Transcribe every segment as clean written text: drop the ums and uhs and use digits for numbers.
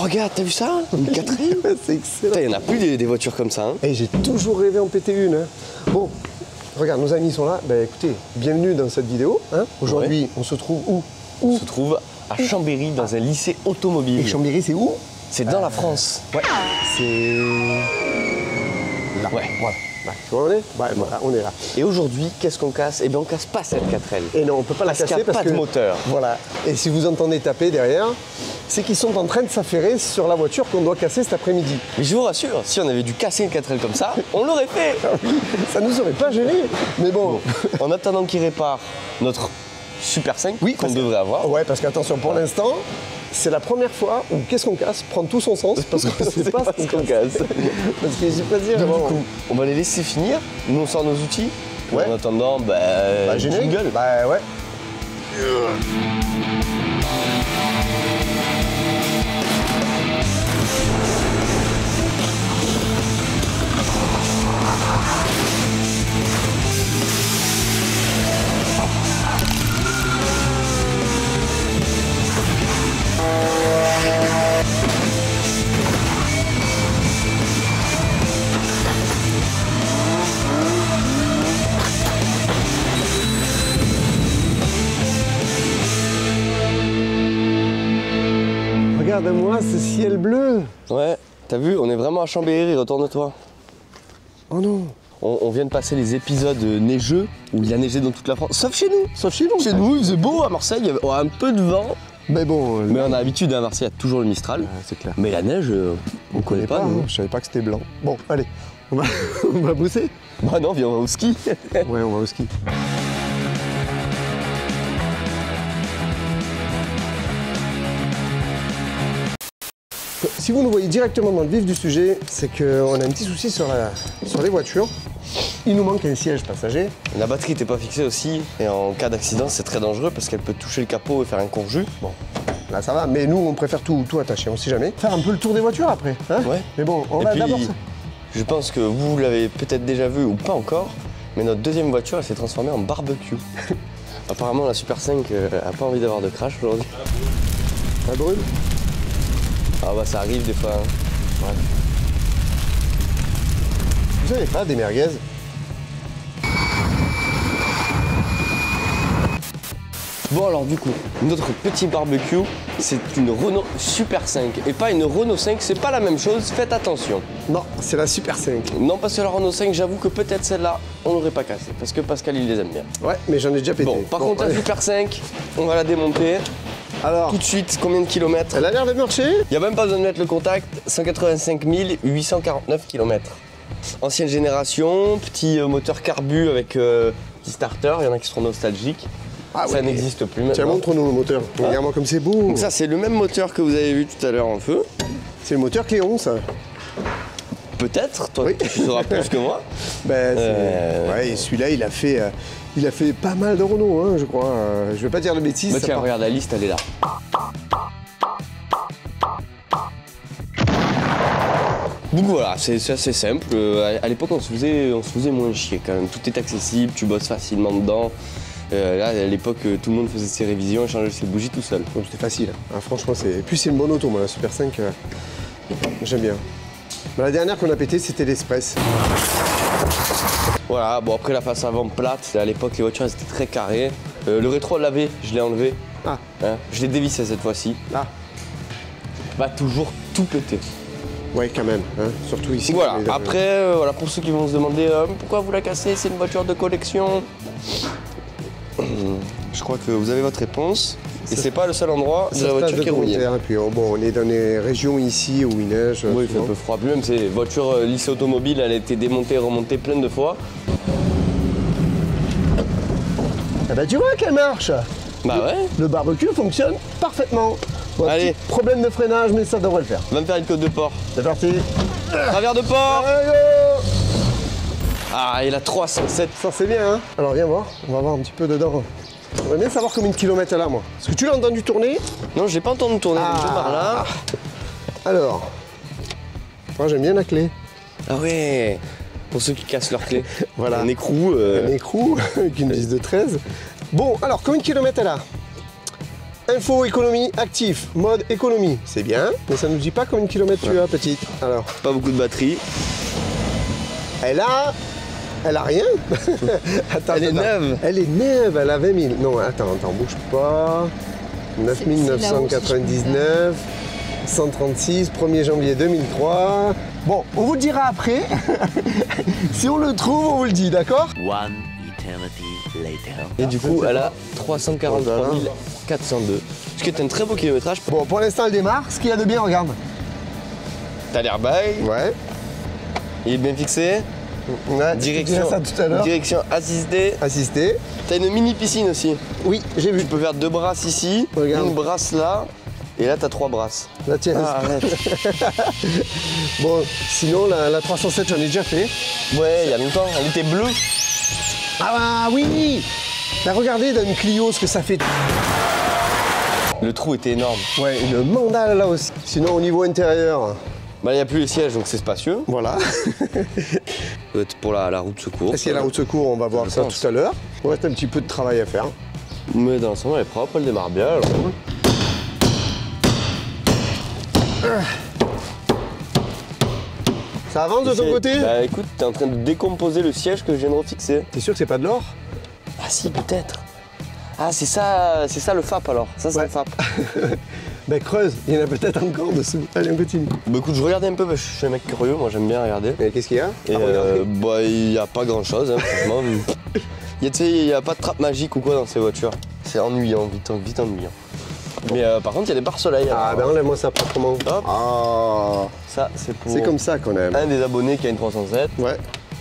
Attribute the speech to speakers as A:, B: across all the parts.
A: regarde, t'as vu ça? Une 4L.
B: C'est excellent.
A: Il n'y en a plus des voitures comme ça. Hein.
B: Et j'ai toujours rêvé en péter une. Hein. Bon, regarde, nos amis sont là. Ben écoutez, bienvenue dans cette vidéo. Hein. Aujourd'hui, on se trouve où?
A: On se trouve à Chambéry, dans un lycée automobile.
B: Et Chambéry, c'est où?
A: C'est dans la France.
B: Ouais, c'est là.
A: Ouais.
B: Voilà. Bah, tu vois où on est? Ouais, voilà, on est là.
A: Et aujourd'hui, qu'est-ce qu'on casse? Eh bien, on casse pas cette 4L.
B: Et non, on peut pas la casser
A: qu'il n'y a
B: parce
A: pas
B: que
A: de moteur.
B: Voilà. Et si vous entendez taper derrière, c'est qu'ils sont en train de s'affairer sur la voiture qu'on doit casser cet après-midi.
A: Mais je vous rassure, si on avait dû casser une 4L comme ça, on l'aurait fait.
B: Ça nous aurait pas gêné. Mais bon.
A: En attendant qu'il répare notre Super 5 qu'on devrait avoir.
B: Ouais, parce qu'attention, pour l'instant, c'est la première fois où qu'est-ce qu'on casse prend tout son sens parce qu'on ne sait pas ce qu'on casse. Parce que je sais pas dire.
A: Du coup, on va les laisser finir. Nous, on sort nos outils.
B: Ouais.
A: En attendant,
B: générique.
A: jingle.
B: Bah ouais. Regarde-moi ce ciel bleu.
A: Ouais, t'as vu, on est vraiment à Chambéry, retourne-toi.
B: Oh non.
A: On vient de passer les épisodes neigeux, où il a neigé dans toute la France, sauf chez nous. Sauf chez nous. Chez nous, il faisait beau à Marseille, il y avait un peu de vent.
B: Mais bon.
A: Mais on a l'habitude, à Marseille, il y a toujours le Mistral.
B: C'est clair.
A: Mais la neige, on connaît pas, nous.
B: Hein. Je savais pas que c'était blanc. Bon, allez, on va bosser.
A: Bah non, viens, on va au ski.
B: Ouais, on va au ski. Si vous nous voyez directement dans le vif du sujet, c'est qu'on a un petit souci sur les voitures. Il nous manque un siège passager.
A: La batterie n'était pas fixée aussi, et en cas d'accident, c'est très dangereux parce qu'elle peut toucher le capot et faire un courju.
B: Bon, là ça va, mais nous on préfère tout attacher, on sait jamais. Faire un peu le tour des voitures après, hein?
A: Ouais.
B: Mais bon, on va d'abord ça.
A: Je pense que vous l'avez peut-être déjà vu ou pas encore, mais notre deuxième voiture, elle s'est transformée en barbecue. Apparemment, la Super 5 a pas envie d'avoir de crash aujourd'hui.
B: Ça brûle?
A: Ah bah ça arrive des fois. Hein.
B: Ouais. Vous avez pas des merguez?
A: Bon alors du coup, notre petit barbecue, c'est une Renault Super 5 et pas une Renault 5, c'est pas la même chose, faites attention.
B: Non, c'est la Super 5.
A: Non, parce que la Renault 5, j'avoue que peut-être celle-là, on l'aurait pas cassée, parce que Pascal il les aime bien.
B: Ouais, mais j'en ai déjà pété.
A: Bon, par contre la Super 5, on va la démonter.
B: Alors,
A: tout de suite, combien de kilomètres?
B: Elle a l'air de marcher.
A: Il n'y a même pas besoin de mettre le contact, 185 849 km. Ancienne génération, petit moteur carbu avec petit starter, il y en a qui seront nostalgiques.
B: Ah
A: ça n'existe plus maintenant.
B: Tiens, montre-nous le moteur. Regarde-moi comme c'est beau.
A: Donc ça, c'est le même moteur que vous avez vu tout à l'heure en feu.
B: C'est le moteur Cléon, ça.
A: Peut-être, toi
B: oui.
A: Tu sauras plus que moi.
B: Ben, ouais, et celui-là, il a fait pas mal de Renault, hein, je crois. Je vais pas dire de bêtises.
A: Bah tiens, regarde, la liste, elle est là. Donc voilà, c'est assez simple. À l'époque, on se faisait moins chier quand même. Tout est accessible, tu bosses facilement dedans. Là, à l'époque, tout le monde faisait ses révisions et changeait ses bougies tout seul.
B: Donc c'était facile. Hein, franchement, puis c'est une bonne auto, moi, la Super 5. J'aime bien. Mais la dernière qu'on a pétée, c'était l'Express.
A: Voilà, bon après la face avant plate, à l'époque les voitures elles étaient très carrées. Le rétro lavé, je l'ai enlevé.
B: Ah.
A: Hein, je l'ai dévissé cette fois-ci.
B: Ah.
A: Va toujours tout péter.
B: Ouais, quand même, hein, surtout ici.
A: Voilà, après, voilà, pour ceux qui vont se demander pourquoi vous la cassez, c'est une voiture de collection. Je crois que vous avez votre réponse. Et c'est pas le seul endroit de la voiture qui est rouillée.
B: Et puis bon, on est dans les régions ici où il neige.
A: Oui, il fait un peu froid. Puis même, c'est voiture lycée automobile, elle a été démontée et remontée plein de fois.
B: Ah bah tu vois qu'elle marche.
A: Bah ouais.
B: Le barbecue fonctionne parfaitement. Bon,
A: allez.
B: Problème de freinage, mais ça devrait le faire.
A: Va me faire une côte de porc.
B: C'est parti.
A: Travers de porc.
B: Allez,
A: Ah, il a 307.
B: ça c'est bien, hein. Alors viens voir, on va voir un petit peu dedans. J'aimerais bien savoir combien de kilomètres elle a, moi. Est-ce que tu l'as entendu tourner?
A: Non, j'ai pas entendu tourner, donc je pars là.
B: Alors, moi j'aime bien la clé.
A: Ah ouais, pour ceux qui cassent leur clé.
B: Voilà.
A: Un écrou.
B: Un écrou avec une vis de 13. Bon, alors combien de kilomètres elle a? Info économie actif, mode économie. C'est bien, mais ça ne nous dit pas combien de kilomètres tu as, petite. Alors,
A: Pas beaucoup de batterie.
B: elle a rien. Attends,
A: Elle est neuve.
B: Elle est neuve, elle a 20 000. Non, attends, bouge pas. 9 999, 136, 1er janvier 2003. Bon, on vous le dira après. Si on le trouve, on vous le dit, d'accord?
C: One eternity later.
A: Et du coup, elle a 343 402. Ce qui est un très beau kilométrage.
B: Bon, pour l'instant, elle démarre. Ce qu'il y a de bien, regarde.
A: T'as l'airbag,
B: Ouais.
A: il est bien fixé.
B: Ouais,
A: Direction,
B: ça tout à l'heure.
A: direction assistée.
B: Assisté.
A: T'as une mini piscine aussi.
B: Oui, j'ai vu.
A: Tu peux faire 2 brasses ici,
B: Regarde.
A: une brasse là, et là t'as 3 brasses.
B: La tienne.
A: Ah, arrête.
B: Bon, sinon, la 307, j'en ai déjà fait.
A: Ouais, il y a longtemps, elle était bleue.
B: Ah oui. Bah, regardez dans une Clio ce que ça fait.
A: Le trou était énorme.
B: Ouais, une mandale là aussi. Sinon, au niveau intérieur,
A: Bah, il n'y a plus les sièges, donc c'est spacieux.
B: voilà.
A: Pour la route secours.
B: Est-ce qu'il y a la route de secours? On va voir
A: Je
B: ça
A: pense.
B: tout à l'heure. Il reste un petit peu de travail à faire.
A: Mais dans l'ensemble, elle est propre, elle démarre bien. Alors.
B: Ça avance de ton côté?
A: Bah écoute, t'es en train de décomposer le siège que je viens de refixer.
B: T'es sûr que c'est pas de l'or?
A: Ah si, peut-être. Ah, c'est ça le FAP alors. Ça, c'est
B: Ouais.
A: le FAP.
B: Ben creuse, il y en a peut-être encore dessous. Allez, on continue.
A: Bah écoute, je regardais un peu parce que je suis un mec curieux, moi j'aime bien regarder.
B: Et qu'est-ce qu'il y a?
A: Et
B: À regarder.
A: bah il n'y a pas grand chose, hein, franchement. Tu sais, il n'y a pas de trappe magique ou quoi dans ces voitures. C'est ennuyant, vite ennuyant. Mais par contre, il y a des pare-soleils.
B: Ah
A: alors,
B: ben enlève-moi ça proprement.
A: Hop.
B: Ah,
A: ça, c'est pour
B: c'est comme ça qu'on aime.
A: un des abonnés qui a une 307.
B: Ouais.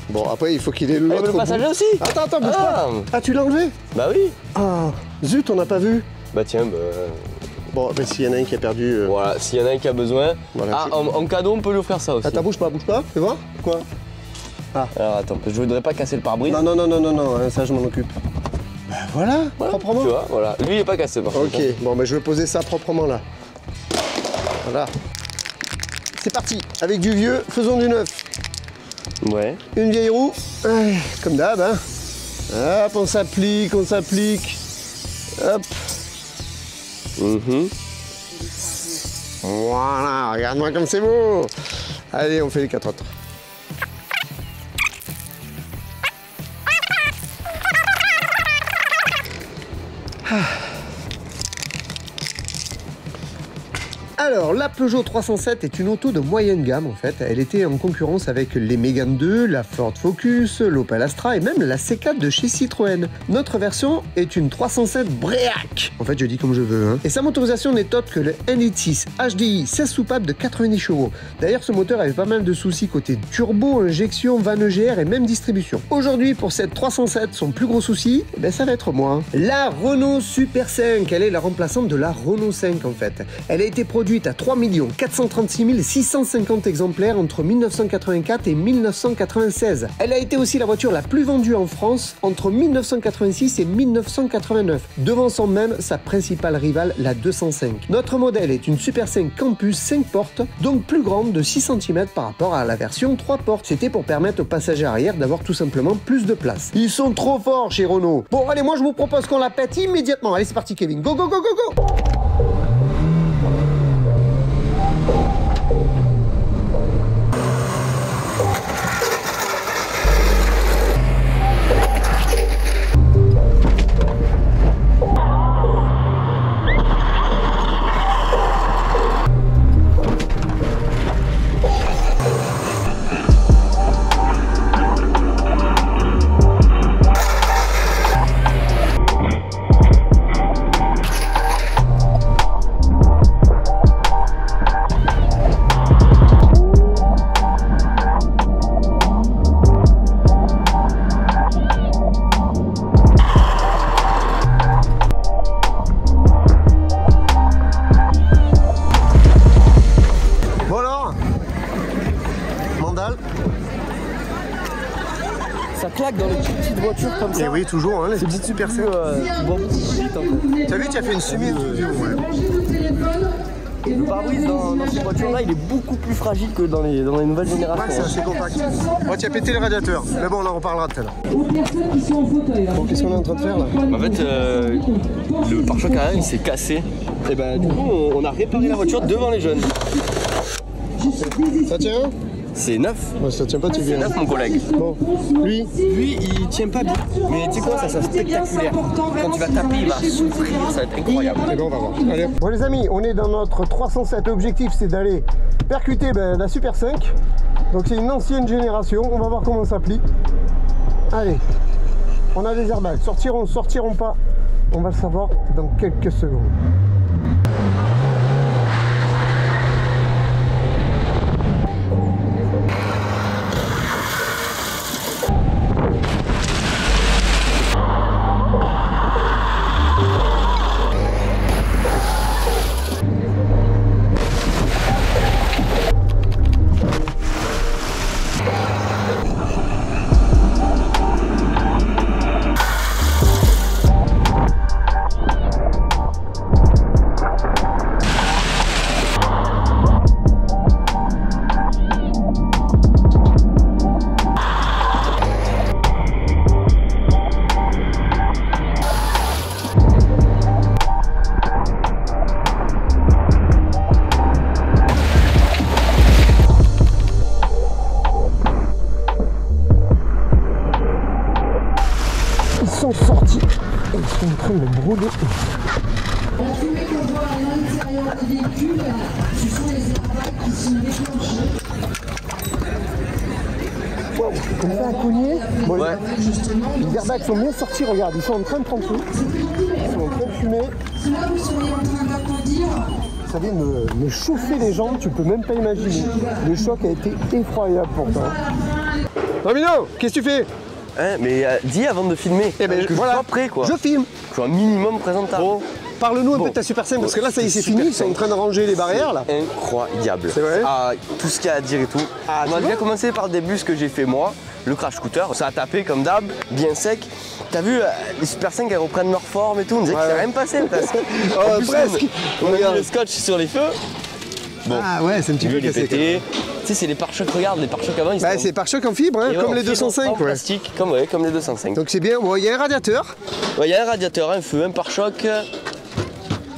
B: Bon, après, il faut qu'il ait
A: Ah, il y
B: l'autre.
A: avait le
B: bout.
A: passager aussi.
B: Attends, bouge pas. Ah, tu l'as enlevé?
A: Bah oui.
B: Ah, zut, on n'a pas vu.
A: Bah tiens, bah,
B: Bon, ben s'il y en a un qui a perdu.
A: voilà, s'il y en a un qui a besoin.
B: Voilà,
A: Ah, en cadeau, on peut lui offrir ça aussi.
B: Attends, bouge pas, fais voir. Quoi?
A: Alors attends, je voudrais pas casser le pare-brise.
B: Non, hein, ça je m'en occupe. Ben voilà, proprement.
A: Tu vois, voilà. Lui, il est pas cassé par contre.
B: Ok, bon, ben je vais poser ça proprement là. Voilà. C'est parti, avec du vieux, faisons du neuf.
A: Ouais.
B: Une vieille roue, ouais, comme d'hab, hein. Hop, on s'applique. Hop.
A: Mhm.
B: Voilà, regarde-moi comme c'est beau. Allez, on fait les 4 autres. Alors, la Peugeot 307 est une auto de moyenne gamme en fait. Elle était en concurrence avec les Mégane 2, la Ford Focus, l'Opel Astra et même la C4 de chez Citroën. Notre version est une 307 Break. En fait, je dis comme je veux. Hein. Et sa motorisation n'est autre que le N86 HDI 16 soupapes de 90 chevaux. D'ailleurs, ce moteur avait pas mal de soucis côté turbo, injection, van EGR et même distribution. Aujourd'hui, pour cette 307, son plus gros souci, ben, ça va être moi. La Renault Super 5. Elle est la remplaçante de la Renault 5 en fait. Elle a été produite à 3 436 650 exemplaires entre 1984 et 1996. Elle a été aussi la voiture la plus vendue en France entre 1986 et 1989, devançant même sa principale rivale, la 205. Notre modèle est une Super 5 Campus 5 portes, donc plus grande de 6 cm par rapport à la version 3 portes. C'était pour permettre aux passagers arrière d'avoir tout simplement plus de place. Ils sont trop forts chez Renault. Bon, allez, moi je vous propose qu'on la pète immédiatement. Allez, c'est parti Kevin, go go go go go.
A: Ça claque dans les petites voitures comme ça.
B: Et oui, toujours, hein, les petites Super 5.
A: Tu bois beaucoup plus vite en fait.
B: T'as vu, tu as fait une semi-intrusion, ouais.
A: Le pare-brise dans ces voitures-là, il est beaucoup plus fragile que dans les nouvelles générations.
B: Ouais, c'est assez compact. Bon, tu as pété le radiateur. Mais bon, on en reparlera tout à l'heure.
D: Aux personnes qui sont en fauteuil.
B: Bon, qu'est-ce qu'on est en train de faire là?
A: En fait, le pare-choc arrière, il s'est cassé. Et ben du coup, on a réparé la voiture devant les jeunes.
B: Ça tient?
A: C'est neuf.
B: Ouais, ça tient pas, tu viens.
A: Neuf, mon collègue.
B: Bon, lui,
A: Il tient pas bien. Mais tu sais quoi, ça sera spectaculaire. Quand tu vas taper, il va souffrir, ça va être incroyable.
B: c'est bon, on va voir. Allez. Bon, les amis, on est dans notre 307. L'objectif, c'est d'aller percuter la Super 5. Donc, c'est une ancienne génération. On va voir comment ça plie. Allez, on a des airbags. Sortiront pas. On va le savoir dans quelques secondes. Sortis et ils sont en train de brûler.
D: La fumée qu'on voit à l'intérieur du véhicule, ce sont les airbags qui sont déclenchés.
B: Wow, comme ça à cogner. Bon,
A: Ouais.
B: les airbags sont bien sortis, regarde, ils sont en train de prendre feu. Ils sont en train de fumer.
D: Cela, vous seriez en train d'applaudir.
B: Ça vient me chauffer les jambes, tu peux même pas imaginer. Le choc a été effroyable pourtant. Ramino, qu'est-ce que tu fais?
A: Hein, mais dis avant de filmer.
B: Eh ben
A: que
B: voilà,
A: je sois prêt quoi.
B: je filme.
A: Je suis un minimum présentable.
B: Bon, parle-nous un
A: Bon.
B: peu de ta Super 5 parce que là ça y est c'est
A: Super
B: fini, ils sont en
A: 5.
B: train de ranger les barrières là.
A: Incroyable.
B: C'est vrai.
A: Ah, tout ce qu'il y a à dire et tout.
B: Ah,
A: on
B: tu
A: va
B: vois
A: déjà commencer par le début, ce que j'ai fait moi, le crash scooter. Ça a tapé comme d'hab, bien sec. T'as vu, les Super 5 elles reprennent leur forme et tout, on dirait que
B: Ouais.
A: c'est rien passé presque.
B: Oh,
A: En plus,
B: presque.
A: On a
B: Regarde.
A: mis le scotch sur les feux. Bon.
B: Ah ouais, c'est un petit
A: Lui,
B: peu
A: il est
B: cassé. quand même.
A: pété. Tu sais, c'est les pare-chocs, regarde, les pare-chocs avant, ils
B: Bah,
A: sont
B: c'est pare-choc en fibre, hein,
A: Et ouais,
B: comme
A: en
B: les
A: fibre,
B: 205.
A: en
B: Ouais.
A: plastique, comme les 205.
B: Donc c'est bien. Bon, il y a un radiateur.
A: Il y a un radiateur, un feu, un pare-choc.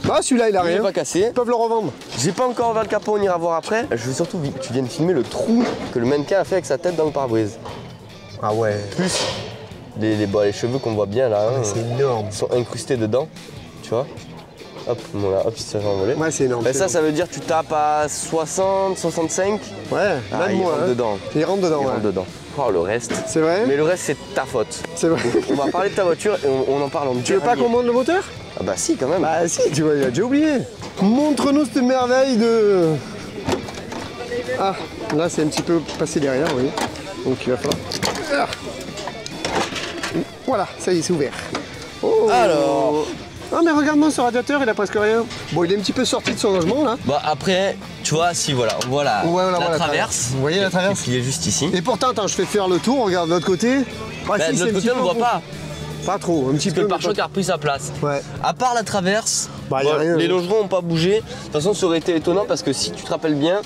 B: Ah, celui-là il a
A: Il n'est
B: rien.
A: pas cassé.
B: Ils peuvent le revendre.
A: J'ai pas encore ouvert le capot, on ira voir après. Je veux surtout que tu viennes filmer le trou que le mannequin a fait avec sa tête dans le pare-brise.
B: Ah ouais.
A: Plus les cheveux qu'on voit bien là, hein,
B: C'est énorme.
A: ils sont incrustés dedans, tu vois. Hop, bon là, hop, il s'est envolé.
B: Ouais, c'est énorme.
A: Ben
B: c'est
A: ça,
B: énorme.
A: ça veut dire que tu tapes à 60, 65.
B: Ouais,
A: Ah,
B: même
A: il
B: moi.
A: rentre
B: hein.
A: dedans.
B: Il rentre dedans,
A: Il
B: ouais.
A: rentre dedans. Oh, le reste.
B: C'est vrai.
A: Mais le reste, c'est ta faute.
B: C'est vrai.
A: On va parler de ta voiture et on en parle en
B: Tu veux pas qu'on monte le moteur?
A: Ah bah si, quand même.
B: Bah si, tu vois, il a déjà oublié. Montre-nous cette merveille de... Ah, là c'est un petit peu passé derrière, oui. Donc il va falloir... Ah. Voilà, ça y est, c'est ouvert. Oh.
A: Alors.
B: Ah mais regarde-moi ce radiateur, il a presque rien. Bon, il est un petit peu sorti de son logement là.
A: Bah après, tu vois, si voilà, on voit la,
B: Ouais, voilà,
A: la
B: voilà,
A: traverse.
B: Vous voyez la traverse?
A: Et puis il est juste ici.
B: Et pourtant, attends, je fais faire le tour, regarde de l'autre côté. Ah,
A: Bah,
B: si,
A: de
B: c'est un
A: l'autre
B: petit
A: côté, on
B: peu
A: ne voit pas.
B: Pas trop, un petit
A: Parce que
B: peu.
A: le
B: mais
A: pare-choc
B: pas-
A: a repris sa place.
B: Ouais.
A: À part la traverse,
B: Bah, y a rien,
A: les
B: hein.
A: longerons n'ont pas bougé. De toute façon, ça aurait été étonnant parce que si tu te rappelles bien,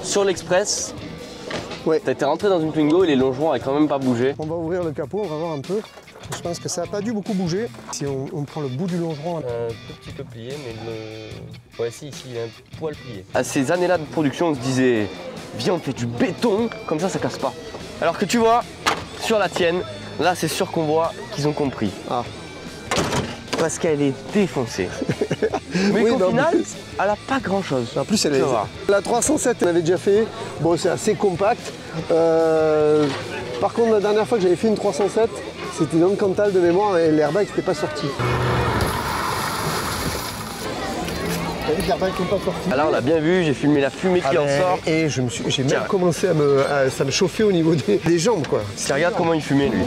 A: sur l'Express,
B: Ouais.
A: t'as été rentré dans une Twingo et les longerons n'avaient quand même pas bougé.
B: On va ouvrir le capot, on va voir un peu. Je pense que ça n'a pas dû beaucoup bouger. Si on prend le bout du longeron,
A: Un tout petit peu plié, mais le. Ouais, si, ici, il est un poil plié. À ces années-là de production, on se disait, viens, on fait du béton, comme ça casse pas. Alors que tu vois, sur la tienne, là, c'est sûr qu'on voit qu'ils ont compris.
B: Ah.
A: Parce qu'elle est défoncée. Mais
B: Oui,
A: qu'au
B: non,
A: final,
B: mais-
A: elle a pas grand-chose.
B: en plus elle
A: Tu
B: est...
A: vas voir.
B: La 307, on avait déjà fait. Bon, c'est assez compact. Par contre, la dernière fois que j'avais fait une 307, c'était dans le Cantal de mémoire et l'airbag n'était pas sorti. T'as vu que l'airbag n'est pas sorti?
A: Alors, on l'a bien vu, j'ai filmé la fumée qui en sort.
B: Et j'ai même
A: Tiens.
B: commencé ça me chauffait au niveau des jambes, quoi.
A: Tiens, regarde comment il fumait, lui.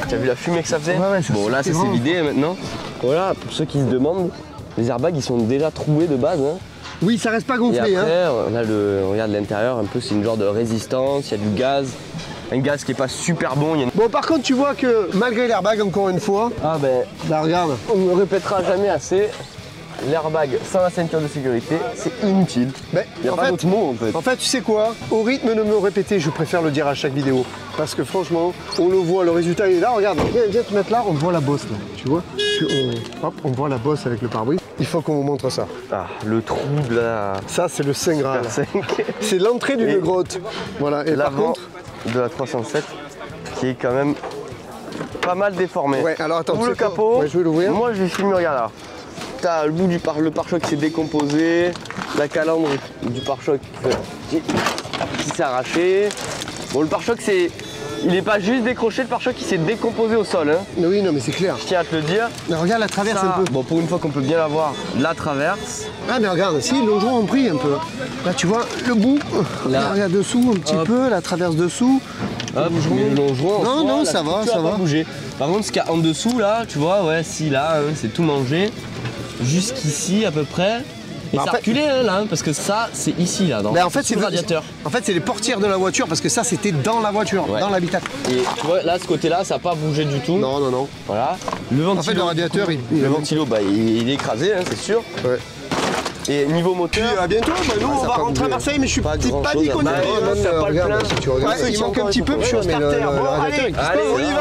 A: Tu as vu la fumée que ça faisait?
B: Ouais, ouais, ça
A: bon, là,
B: sortait
A: ça s'est
B: vraiment.
A: vidé maintenant. Voilà, pour ceux qui se demandent, les airbags, ils sont déjà troués de base. Hein.
B: Oui, ça reste pas
A: Et
B: gonflé,
A: après,
B: hein.
A: on a on regarde l'intérieur, un peu, c'est une genre de résistance, il y a du gaz. Un gaz qui est pas super bon. Il y a une...
B: Bon, par contre, tu vois que malgré l'airbag, encore une fois,
A: Ah ben,
B: là, regarde.
A: on ne répétera jamais assez. l'airbag sans la ceinture de sécurité, c'est inutile.
B: Mais
A: Il n'y a pas d'autre mot en fait.
B: En fait, tu sais quoi? Au rythme de me répéter, je préfère le dire à chaque vidéo. Parce que franchement, on le voit, le résultat est là. Regarde, viens te mettre là, on voit la bosse là. Tu vois? On voit la bosse avec le pare-brise. Il faut qu'on vous montre ça.
A: Ah, le trouble là.
B: Ça, c'est le Saint Graal. C'est l'entrée d'une grotte. Voilà, et par
A: l'avant
B: contre...
A: de la 307 qui est quand même pas mal déformé.
B: Ouais, alors attends,
A: ouvre le capot.
B: Ouais, je vais l'ouvrir.
A: Moi je vais filmer, regarde là. T'as le bout du le pare-choc qui s'est décomposé, la calandre du pare-choc qui s'est arraché. Bon, le pare-choc il n'est pas juste décroché, le pare-choc il s'est décomposé au sol. Hein.
B: Oui, non mais c'est clair.
A: Je tiens à te le dire.
B: Mais regarde la traverse
A: Ça,
B: un peu.
A: bon, pour une fois qu'on peut bien la voir, la traverse.
B: Ah mais regarde, si, le longeron en pris un peu. Là tu vois, le bout, là, regarde dessous un petit peu, la traverse dessous.
A: Hop, mais le longeron,
B: Non, non, ça va, ça va.
A: Pas bouger. Par contre, ce qu'il y a en dessous là, tu vois, ouais, si là, hein, c'est tout mangé. Jusqu'ici à peu près. Et
B: Bah,
A: ça
B: en fait-
A: reculé là, hein, parce que ça, c'est ici là, dans
B: Mais en fait,
A: sous le radiateur.
B: En fait, c'est les portières de la voiture parce que ça, c'était dans la voiture,
A: Ouais.
B: dans l'habitacle.
A: Et tu vois, là, ce côté-là, ça n'a pas bougé du tout.
B: Non, non, non.
A: Voilà. Le ventilo,
B: En fait, le radiateur,
A: le ventilo, bah, il est écrasé, hein, c'est sûr.
B: Ouais.
A: Et niveau
B: Puis
A: moteur,
B: à bientôt, bah, nous
A: Ah,
B: on
A: ça
B: va
A: a pas
B: rentrer à
A: bougé.
B: Marseille, mais je suis
A: Pas
B: pas
A: grand-chose
B: dit
A: à
B: qu'on
A: faire.
B: est.
A: Ouais, t'as pas le plein.
B: Si tu regardes,
A: Ouais,
B: il
A: ils
B: manque
A: sont
B: un petit peu,
A: encore
B: puis
A: au
B: mais le
A: starter. Bon,
B: radiateur,
A: allez,
B: il passe
A: allez,
B: pas.
A: on y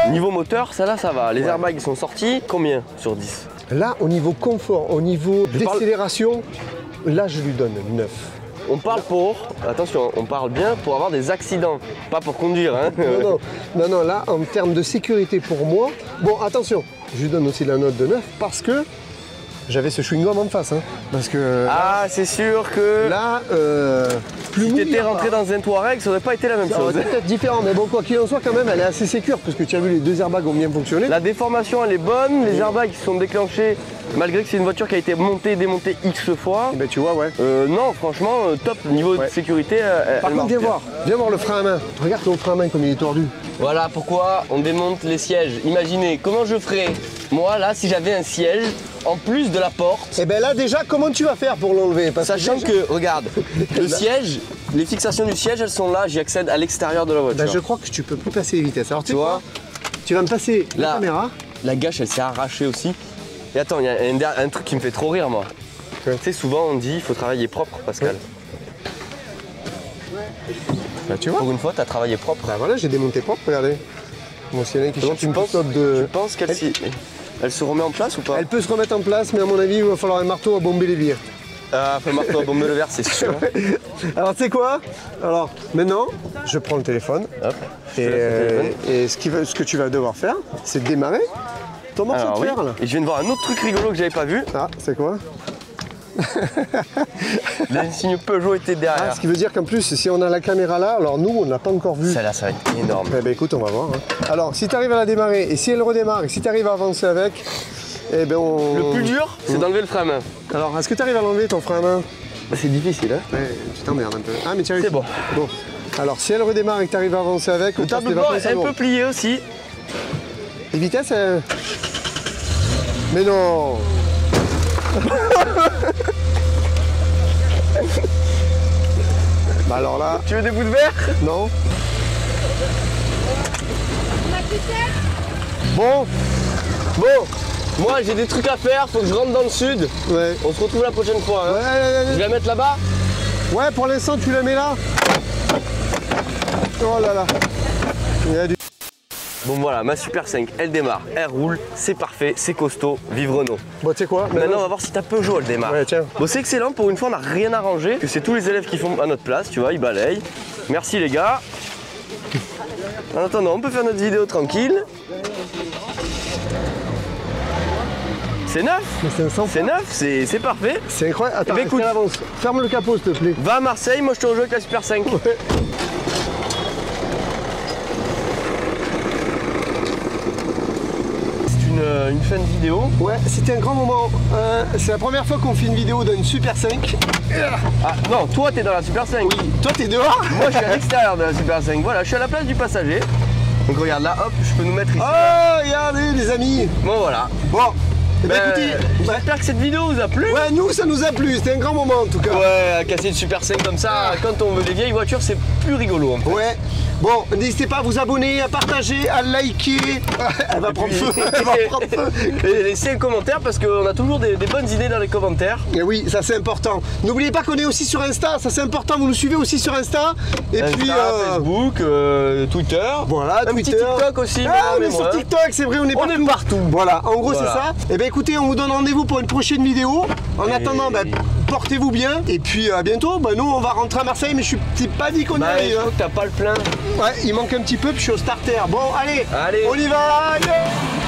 A: va. Niveau moteur, ça là, ça va. Les airbags ils sont sortis. Combien sur 10?
B: Là, au niveau confort, au niveau décélération, là je lui donne 9.
A: On parle attention, on parle bien pour avoir des accidents, pas pour conduire. Hein.
B: Non, là, en termes de sécurité pour moi, bon, attention, je lui donne aussi la note de 9 parce que j'avais ce chewing-gum en face. Hein, parce que
A: Ah, c'est sûr que
B: là, plus
A: si
B: mou,
A: t'étais rentré dans un Touareg, ça aurait pas été la même
B: ça
A: chose.
B: aurait été peut-être différent, mais bon, quoi qu'il en soit, quand même, elle est assez sécure parce que tu as vu, les deux airbags ont bien fonctionné.
A: La déformation elle est bonne, les airbags sont déclenchés malgré que c'est une voiture qui a été montée et démontée X fois.
B: Et ben, tu vois, ouais.
A: Non, franchement, top niveau de sécurité.
B: Par
A: elle
B: contre,
A: marche
B: viens voir le frein à main. Regarde ton frein à main comme il est tordu.
A: Voilà pourquoi on démonte les sièges. Imaginez comment je ferais, moi là, si j'avais un siège en plus de la porte.
B: Et ben là, déjà, comment tu vas faire pour l'enlever?
A: Sachant que, regarde, le siège, les fixations du siège, elles sont là, j'y accède à l'extérieur de la voiture.
B: Ben, je crois que tu peux plus passer les vitesses. Alors, tu
A: Tu
B: sais
A: vois
B: quoi? Tu vas me passer la
A: Là.
B: caméra.
A: La gâche, elle s'est arrachée aussi. Et attends, il y a un truc qui me fait trop rire, moi.
B: Ouais.
A: Tu sais, souvent on dit il faut travailler propre, Pascal.
B: Bah, tu vois?
A: Pour une fois, t'as travaillé propre.
B: Bah voilà, j'ai démonté propre, regardez. Bon, s'il y en a qui
A: Donc
B: cherchent
A: tu
B: une
A: penses,
B: petite note de...
A: tu penses qu'elle elle se remet en place ou pas?
B: Elle peut se remettre en place, mais à mon avis, il va falloir un marteau à bomber les vires.
A: Ah, faut le marteau à bomber le verre, c'est sûr.
B: Alors, tu sais quoi? Alors, maintenant, je prends le téléphone.
A: Hop, je
B: Et,
A: te laisse le téléphone.
B: ce que tu vas devoir faire, c'est démarrer ton morceau
A: Alors
B: de
A: oui,
B: fer, là.
A: et je viens de voir un autre truc rigolo que j'avais pas vu.
B: Ah, c'est quoi?
A: L'insigne Peugeot était
B: Ah,
A: derrière.
B: ce qui veut dire qu'en plus, si on a la caméra là, alors nous, on n'a pas encore vu.
A: Celle-là, ça va être énorme.
B: Eh ben écoute, on va voir. Hein. Alors, si tu arrives à la démarrer et si elle redémarre et si tu arrives à avancer avec, eh ben on...
A: Le plus dur, c'est d'enlever le frein à main.
B: Alors, est-ce que tu arrives à l'enlever ton frein à main?
A: Bah, c'est difficile, hein.
B: Ouais, tu t'emmerdes un peu. Ah, mais tu arrives.
A: C'est bon.
B: Bon. Alors, si elle redémarre et que tu arrives à avancer avec, on
A: Le
B: passe
A: tableau
B: les
A: de bord
B: vacances
A: est
B: à
A: un
B: l'eau.
A: peu plié aussi.
B: Les vitesses, mais non. Bah alors là,
A: Tu veux des bouts de verre?
B: non. Bon,
A: Moi, j'ai des trucs à faire, faut que je rentre dans le sud.
B: ouais.
A: On se retrouve la prochaine fois. Hein. Je vais la mettre là-bas.
B: Ouais, pour l'instant, tu la mets là. Oh là là. Il y a du...
A: Bon voilà, ma Super 5, elle démarre, elle roule, c'est parfait, c'est costaud, vive Renault.
B: Bon, tu sais quoi?
A: Maintenant, on va voir si ta Peugeot, elle démarre.
B: Ouais, tiens.
A: Bon, c'est excellent, pour une fois, on n'a rien arrangé, que c'est tous les élèves qui font à notre place, tu vois, ils balayent. Merci les gars. En attendant, on peut faire notre vidéo tranquille. C'est neuf,
B: Mais c'est un sang.
A: c'est neuf, c'est parfait.
B: C'est incroyable. Attends,
A: Eh ben, écoute.
B: avance. Ferme le capot, s'il te plaît.
A: Va à Marseille, moi je te rejoins avec la Super 5. C'est une fin de vidéo.
B: Ouais, c'était un grand moment. C'est la première fois qu'on fait une vidéo d'une Super 5.
A: Ah non, toi t'es dans la Super 5.
B: Toi, t'es dehors?
A: Moi je suis à l'extérieur de la Super 5. Voilà, je suis à la place du passager. Donc regarde là, hop, je peux nous mettre ici.
B: Oh, regardez, les amis.
A: Bon voilà.
B: Bon, écoutez,
A: j'espère que cette vidéo vous a plu.
B: ouais, nous ça nous a plu, c'était un grand moment en tout cas.
A: Ouais, à casser une Super 5 comme ça, quand on veut des vieilles voitures, c'est plus rigolo en fait.
B: Ouais. Bon, n'hésitez pas à vous abonner, à partager, à liker. Elle va prendre feu. Elle va prendre feu.
A: Et laissez un commentaire parce qu'on a toujours des bonnes idées dans les commentaires.
B: Et oui, ça c'est important. N'oubliez pas qu'on est aussi sur Insta, ça c'est important, vous nous suivez aussi sur Insta. Et
A: Insta,
B: puis
A: Facebook, Twitter.
B: voilà,
A: un
B: Twitter.
A: petit TikTok aussi.
B: Ah, on
A: mais
B: est sur
A: moins.
B: TikTok, c'est vrai, on est
A: partout.
B: Voilà, en gros
A: Voilà.
B: c'est ça. Et ben écoutez, on vous donne rendez-vous pour une prochaine vidéo. En attendant, portez-vous bien. Et puis à bientôt. Nous on va rentrer à Marseille, mais je suis pas dit qu'on y
A: Je
B: arrive.
A: crois que t'as pas le plein.
B: Ouais, il manque un petit peu, puis je suis au starter. Bon, allez,
A: Allez.
B: on y va. Allez.